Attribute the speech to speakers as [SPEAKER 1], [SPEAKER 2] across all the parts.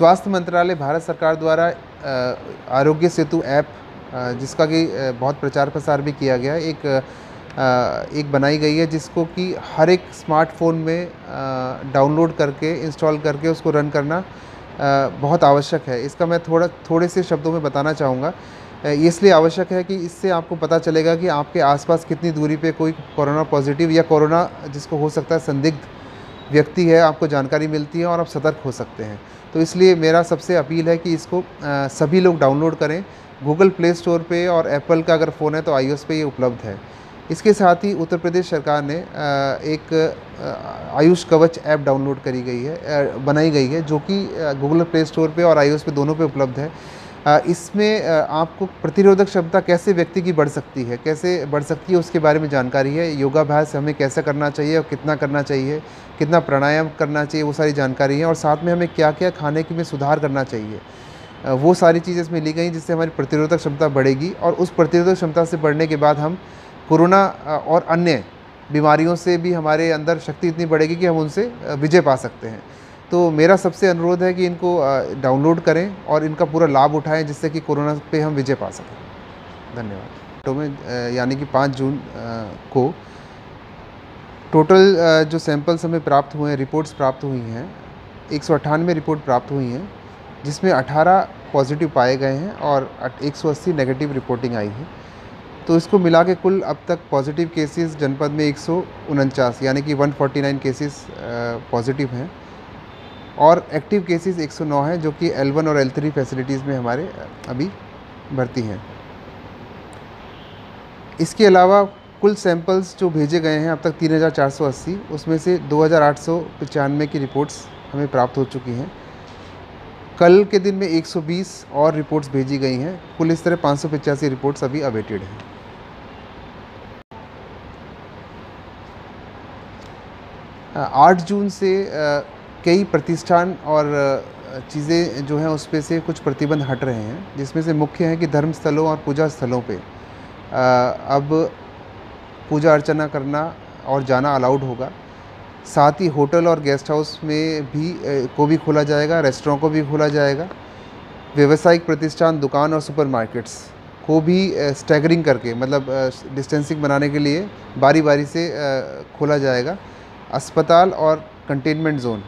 [SPEAKER 1] स्वास्थ्य मंत्रालय भारत सरकार द्वारा आरोग्य सेतु ऐप जिसका कि बहुत प्रचार प्रसार भी किया गया है, एक बनाई गई है जिसको कि हर एक स्मार्टफोन में डाउनलोड करके इंस्टॉल करके उसको रन करना बहुत आवश्यक है। इसका मैं थोड़े से शब्दों में बताना चाहूँगा। ये इसलिए आवश्यक है कि इससे आपको पता चलेगा कि आपके आसपास कितनी दूरी पे कोई कोरोना पॉजिटिव या कोरोना जिसको हो सकता है संदिग्ध व्यक्ति है, आपको जानकारी मिलती है और आप सतर्क हो सकते हैं। तो इसलिए मेरा सबसे अपील है कि इसको सभी लोग डाउनलोड करें। गूगल प्ले स्टोर पे और एप्पल का अगर फ़ोन है तो iOS पे ये उपलब्ध है। इसके साथ ही उत्तर प्रदेश सरकार ने एक आयुष कवच ऐप डाउनलोड बनाई गई है जो कि गूगल प्ले स्टोर पे और iOS पे दोनों पे उपलब्ध है। इसमें आपको प्रतिरोधक क्षमता कैसे व्यक्ति की बढ़ सकती है उसके बारे में जानकारी है। योगाभ्यास हमें कैसे करना चाहिए और कितना करना चाहिए, कितना प्राणायाम करना चाहिए, वो सारी जानकारी है। और साथ में हमें क्या क्या खाने की में सुधार करना चाहिए, वो सारी चीज़ें इसमें ली गई जिससे हमारी प्रतिरोधक क्षमता बढ़ेगी। और उस प्रतिरोधक क्षमता से बढ़ने के बाद हम कोरोना और अन्य बीमारियों से भी हमारे अंदर शक्ति इतनी बढ़ेगी कि हम उनसे विजय पा सकते हैं। तो मेरा सबसे अनुरोध है कि इनको डाउनलोड करें और इनका पूरा लाभ उठाएं जिससे कि कोरोना पे हम विजय पा सकें। धन्यवाद। तो में यानी कि 5 जून को टोटल जो सैंपल्स हमें प्राप्त हुए हैं, रिपोर्ट्स प्राप्त हुई हैं, 198 रिपोर्ट प्राप्त हुई हैं जिसमें 18 पॉजिटिव पाए गए हैं और 180 नेगेटिव रिपोर्टिंग आई है। तो इसको मिला के कुल अब तक पॉजिटिव केसेस जनपद में 149 यानी कि 149 केसेस पॉजिटिव हैं और एक्टिव केसेस 109 हैं जो कि L1 और L3 फैसिलिटीज़ में हमारे अभी भर्ती हैं। इसके अलावा कुल सैंपल्स जो भेजे गए हैं अब तक 3480, उसमें से 2895 की रिपोर्ट्स हमें प्राप्त हो चुकी हैं। कल के दिन में 120 और रिपोर्ट्स भेजी गई हैं। कुल इस तरह 585 रिपोर्ट्स अभी अवेटेड हैं। 8 जून से कई प्रतिष्ठान और चीज़ें जो हैं उस पे से कुछ प्रतिबंध हट रहे हैं, जिसमें से मुख्य है कि धर्म स्थलों और पूजा स्थलों पे अब पूजा अर्चना करना और जाना अलाउड होगा। साथ ही होटल और गेस्ट हाउस में भी खोला जाएगा, रेस्टोरेंट को भी खोला जाएगा। व्यावसायिक प्रतिष्ठान, दुकान और सुपरमार्केट्स को भी स्टैगरिंग करके मतलब डिस्टेंसिंग बनाने के लिए बारी बारी से खोला जाएगा। अस्पताल और कंटेनमेंट जोन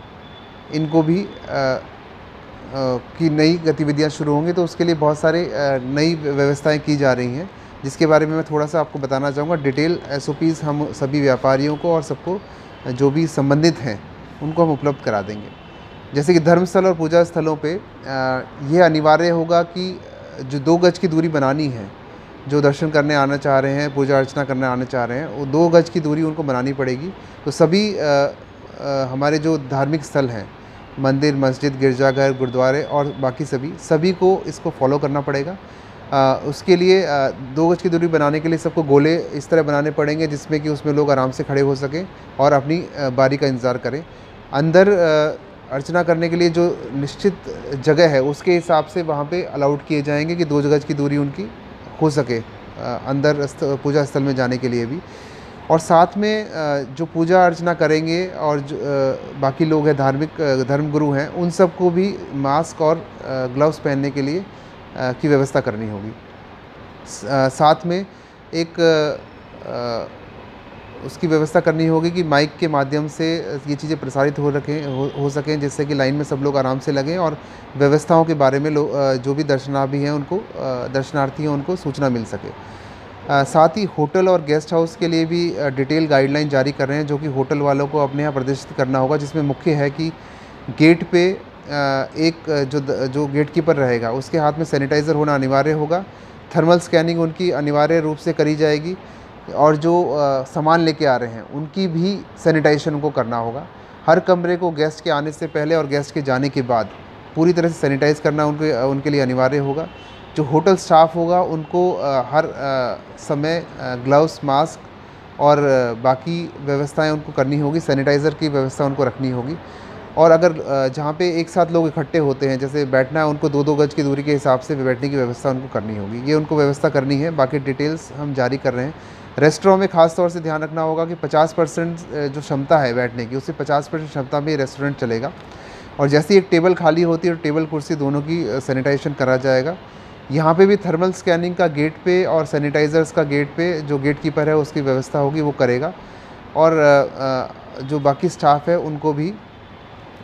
[SPEAKER 1] इनको भी की नई गतिविधियां शुरू होंगी, तो उसके लिए बहुत सारे नई व्यवस्थाएं की जा रही हैं जिसके बारे में मैं थोड़ा सा आपको बताना चाहूँगा। डिटेल SOPs हम सभी व्यापारियों को और सबको जो भी संबंधित हैं उनको हम उपलब्ध करा देंगे। जैसे कि धर्मस्थल और पूजा स्थलों पे यह अनिवार्य होगा कि जो 2 गज की दूरी बनानी है, जो दर्शन करने आना चाह रहे हैं, पूजा अर्चना करने आना चाह रहे हैं, वो 2 गज की दूरी उनको बनानी पड़ेगी। तो सभी हमारे जो धार्मिक स्थल हैं, मंदिर, मस्जिद, गिरजाघर, गुरुद्वारे और बाकी सभी को इसको फॉलो करना पड़ेगा। उसके लिए 2 गज की दूरी बनाने के लिए सबको गोले इस तरह बनाने पड़ेंगे जिसमें कि उसमें लोग आराम से खड़े हो सकें और अपनी बारी का इंतज़ार करें। अंदर अर्चना करने के लिए जो निश्चित जगह है उसके हिसाब से वहाँ पे अलाउड किए जाएंगे कि 2 गज की दूरी उनकी हो सके अंदर पूजा स्थल में जाने के लिए भी। और साथ में जो पूजा अर्चना करेंगे और जो बाकी लोग हैं, धार्मिक धर्मगुरु हैं, उन सबको भी मास्क और ग्लव्स पहनने के लिए की व्यवस्था करनी होगी। साथ में एक उसकी व्यवस्था करनी होगी कि माइक के माध्यम से ये चीज़ें प्रसारित हो सकें जिससे कि लाइन में सब लोग आराम से लगें और व्यवस्थाओं के बारे में जो भी दर्शनार्थी हैं उनको सूचना मिल सके। साथ ही होटल और गेस्ट हाउस के लिए भी डिटेल गाइडलाइन जारी कर रहे हैं जो कि होटल वालों को अपने यहाँ प्रदर्शित करना होगा, जिसमें मुख्य है कि गेट पे एक जो गेट कीपर रहेगा उसके हाथ में सैनिटाइज़र होना अनिवार्य होगा। थर्मल स्कैनिंग उनकी अनिवार्य रूप से करी जाएगी और जो सामान लेके आ रहे हैं उनकी भी सैनिटाइजेशन उनको करना होगा। हर कमरे को गेस्ट के आने से पहले और गेस्ट के जाने के बाद पूरी तरह से सैनिटाइज़ करना उनके लिए अनिवार्य होगा। जो होटल स्टाफ होगा उनको हर समय ग्लव्स, मास्क और बाकी व्यवस्थाएं उनको करनी होगी, सैनिटाइज़र की व्यवस्था उनको रखनी होगी। और अगर जहाँ पे एक साथ लोग इकट्ठे होते हैं, जैसे बैठना है, उनको 2-2 गज की दूरी के हिसाब से बैठने की व्यवस्था उनको करनी होगी। ये उनको व्यवस्था करनी है, बाकी डिटेल्स हम जारी कर रहे हैं। रेस्टोरेंट में ख़ास तौर से ध्यान रखना होगा कि 50% जो क्षमता है बैठने की, उससे 50% क्षमता में रेस्टोरेंट चलेगा। और जैसे ही एक टेबल खाली होती है तो टेबल कुर्सी दोनों की सैनिटाइजेशन करा जाएगा। यहाँ पे भी थर्मल स्कैनिंग का गेट पे और सैनिटाइज़र्स का गेट पे जो गेट कीपर है उसकी व्यवस्था होगी, वो करेगा। और जो बाकी स्टाफ है उनको भी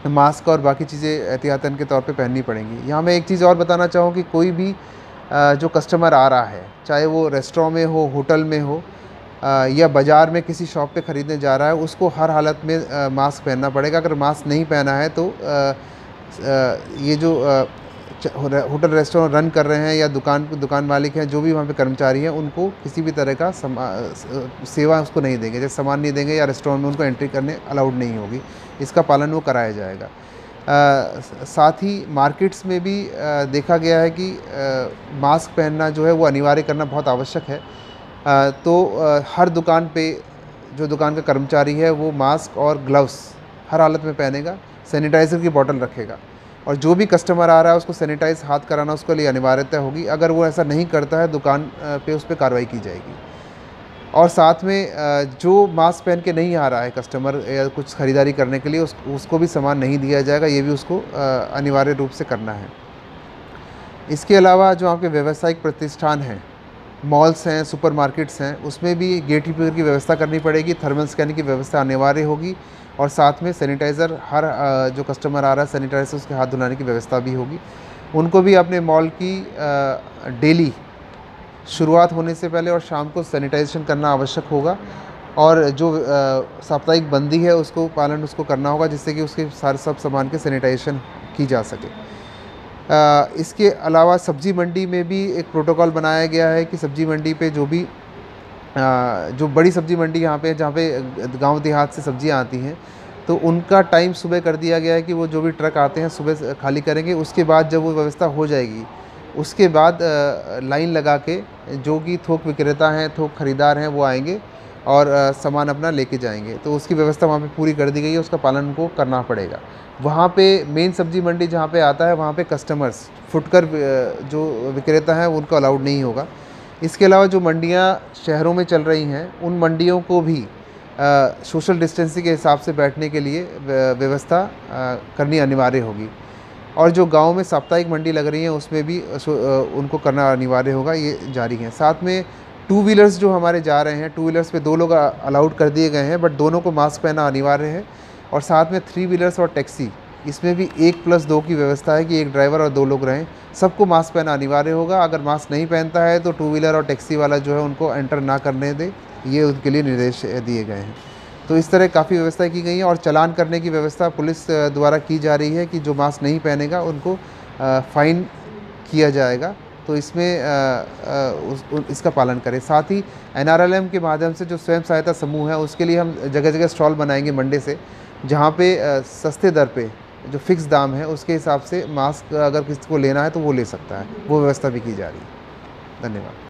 [SPEAKER 1] मास्क और बाकी चीज़ें एहतियातन के तौर पे पहननी पड़ेंगी। यहाँ मैं एक चीज़ और बताना चाहूँ कि कोई भी जो कस्टमर आ रहा है, चाहे वो रेस्टोरेंट में हो, होटल में हो या बाज़ार में किसी शॉप पे ख़रीदने जा रहा है, उसको हर हालत में मास्क पहनना पड़ेगा। अगर मास्क नहीं पहना है तो ये जो होटल रेस्टोरेंट रन कर रहे हैं या दुकान मालिक हैं, जो भी वहाँ पे कर्मचारी हैं, उनको किसी भी तरह का सेवा उसको नहीं देंगे, जैसे सामान नहीं देंगे या रेस्टोरेंट में उनको एंट्री करने अलाउड नहीं होगी। इसका पालन वो कराया जाएगा। साथ ही मार्केट्स में भी देखा गया है कि मास्क पहनना जो है वो अनिवार्य करना बहुत आवश्यक है। तो हर दुकान पे जो दुकान का कर्मचारी है वो मास्क और ग्लव्स हर हालत में पहनेगा, सैनिटाइज़र की बोतल रखेगा, और जो भी कस्टमर आ रहा है उसको सैनिटाइज हाथ कराना उसके लिए अनिवार्यता होगी। अगर वो ऐसा नहीं करता है, दुकान पे उस पर कार्रवाई की जाएगी। और साथ में जो मास्क पहन के नहीं आ रहा है कस्टमर या कुछ ख़रीदारी करने के लिए, उसको भी सामान नहीं दिया जाएगा, ये भी उसको अनिवार्य रूप से करना है। इसके अलावा जो आपके व्यावसायिक प्रतिष्ठान हैं, मॉल्स हैं, सुपरमार्केट्स हैं, उसमें भी गेट कीपर की व्यवस्था करनी पड़ेगी, थर्मल स्कैनिंग की व्यवस्था अनिवार्य होगी, और साथ में सैनिटाइज़र हर जो कस्टमर आ रहा है सैनिटाइज़र उसके हाथ धुलाने की व्यवस्था भी होगी। उनको भी अपने मॉल की डेली शुरुआत होने से पहले और शाम को सैनिटाइजेशन करना आवश्यक होगा, और जो साप्ताहिक बंदी है उसको पालन उसको करना होगा, जिससे कि उसके सारे सब सामान के सैनिटाइजेशन की जा सके। इसके अलावा सब्ज़ी मंडी में भी एक प्रोटोकॉल बनाया गया है कि सब्ज़ी मंडी पे जो बड़ी सब्ज़ी मंडी यहाँ पे जहाँ पे गांव देहात से सब्ज़ियाँ आती हैं, तो उनका टाइम सुबह कर दिया गया है कि वो जो भी ट्रक आते हैं सुबह खाली करेंगे। उसके बाद जब वो व्यवस्था हो जाएगी, उसके बाद लाइन लगा के जो कि थोक विक्रेता हैं, थोक खरीदार हैं, वो आएंगे और सामान अपना लेके जाएंगे। तो उसकी व्यवस्था वहाँ पे पूरी कर दी गई है, उसका पालन उनको करना पड़ेगा। वहाँ पे मेन सब्ज़ी मंडी जहाँ पे आता है, वहाँ पे कस्टमर्स फुटकर जो विक्रेता हैं उनको अलाउड नहीं होगा। इसके अलावा जो मंडियाँ शहरों में चल रही हैं, उन मंडियों को भी सोशल डिस्टेंसिंग के हिसाब से बैठने के लिए व्यवस्था करनी अनिवार्य होगी। और जो गांव में साप्ताहिक मंडी लग रही है उसमें भी उनको करना अनिवार्य होगा, ये जारी है। साथ में टू व्हीलर्स जो हमारे जा रहे हैं, टू व्हीलर्स पे 2 लोग अलाउड कर दिए गए हैं, बट दोनों को मास्क पहनना अनिवार्य है। और साथ में 3 व्हीलर्स और टैक्सी, इसमें भी 1+2 की व्यवस्था है कि 1 ड्राइवर और 2 लोग रहें। सबको मास्क पहनना अनिवार्य होगा। अगर मास्क नहीं पहनता है तो टू व्हीलर और टैक्सी वाला जो है उनको एंटर ना करने दे, ये उनके लिए निर्देश दिए गए हैं। तो इस तरह काफ़ी व्यवस्था की गई है, और चालान करने की व्यवस्था पुलिस द्वारा की जा रही है कि जो मास्क नहीं पहनेगा उनको फ़ाइन किया जाएगा। तो इसमें इसका पालन करें। साथ ही NRLM के माध्यम से जो स्वयं सहायता समूह है उसके लिए हम जगह जगह स्टॉल बनाएंगे मंडे से, जहाँ पे सस्ते दर पे जो फिक्स दाम है उसके हिसाब से मास्क अगर किसी को लेना है तो वो ले सकता है, वो व्यवस्था भी की जा रही है। धन्यवाद।